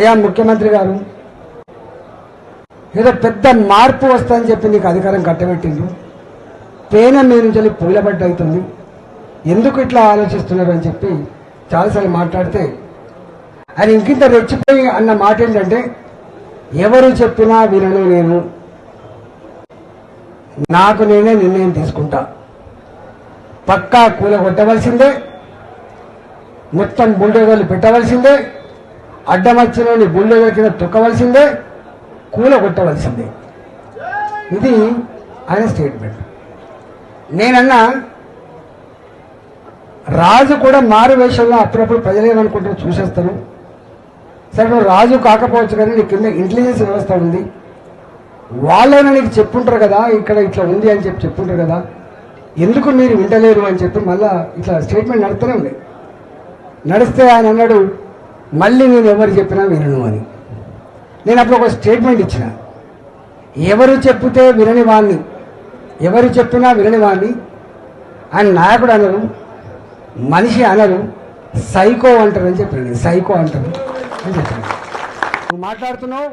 అయ్యా ముఖ్యమంత్రి గారు ఏదో పెద్ద మార్పు వస్తుందని చెప్పి నీకు అధికారం కట్టబెట్టిండ్రు. తేనె మీ నుంచి పూలబడ్డ అవుతుంది, ఎందుకు ఇట్లా ఆలోచిస్తున్నారు అని చెప్పి చాలాసార్లు మాట్లాడితే ఆయన ఇంకింత రెచ్చిపోయి అన్న మాట ఏంటంటే, ఎవరు చెప్పినా వినను, నేను నాకు నేనే నిర్ణయం తీసుకుంటా, పక్కా కూలగొట్టవలసిందే, మొత్తం బుల్డోజర్లు పెట్టవలసిందే, అడ్డమచ్చినోని బుల్డోజర్ కింద తొక్కవలసిందే, కూలగొట్టవలసిందే. ఇది ఆయన స్టేట్మెంట్. నేనన్నా రాజు కూడా మారు వేషంలో అప్పుడప్పుడు ప్రజలు ఏమనుకుంటారు చూసేస్తారు. సరే నువ్వు రాజు కాకపోవచ్చు కానీ నీ కింద ఇంటెలిజెన్స్ వ్యవస్థ ఉంది, వాళ్ళైనా నీకు చెప్పుంటారు కదా ఇక్కడ ఇట్లా ఉంది అని చెప్పి చెప్పుంటారు కదా, ఎందుకు మీరు వింటలేరు అని చెప్పి మళ్ళా ఇట్లా స్టేట్మెంట్ నడుస్తూనే ఉండే. నడిస్తే ఆయన అన్నాడు, మళ్ళీ నేను ఎవరు చెప్పినా వినను అని. నేను అప్పుడు ఒక స్టేట్మెంట్ ఇచ్చిన, ఎవరు చెప్తే వినని వాణ్ణి, ఎవరు చెప్పినా వినని వాణ్ణి ఆయన నాయకుడు అనరు, మనిషి అనరు, సైకో అంటారు అని చెప్పాను. సైకో అంటారు అని చెప్పాను. నువ్వు మాట్లాడుతున్నావు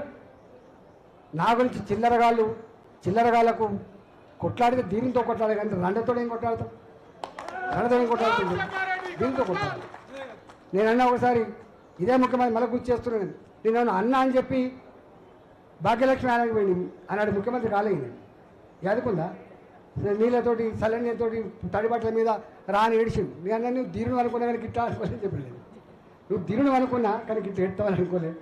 నా గురించి చిల్లరగాళ్ళకు కొట్లాడితే దీనితో కొట్లాడే కానీ రండతో ఏం కొట్లాడతావు, రండతో ఏం కొట్లాడుతుంది, దీనితో కొట్లాడు. నేనన్నా ఒకసారి ఇదే ముఖ్యమంత్రి మళ్ళీ గుర్తు చేస్తున్నాను, నేను అన్నా అని చెప్పి భాగ్యలక్ష్మి ఆయనకి పోయింది అన్నాడు, ముఖ్యమంత్రి కాలేదు. యాదుకుందా నీళ్ళతోటి చల్లనీళ్ళతోటి తడిబట్టల మీద రాని ఏడిచింది. నేను అన్నా నువ్వు దీరును అనుకున్నా కానీ గిట్లా అనుకోలేదు చెప్పలేదు, నువ్వు దీరును అనుకున్నా కానీ గిట్లా ఎడతావని అనుకోలేదు.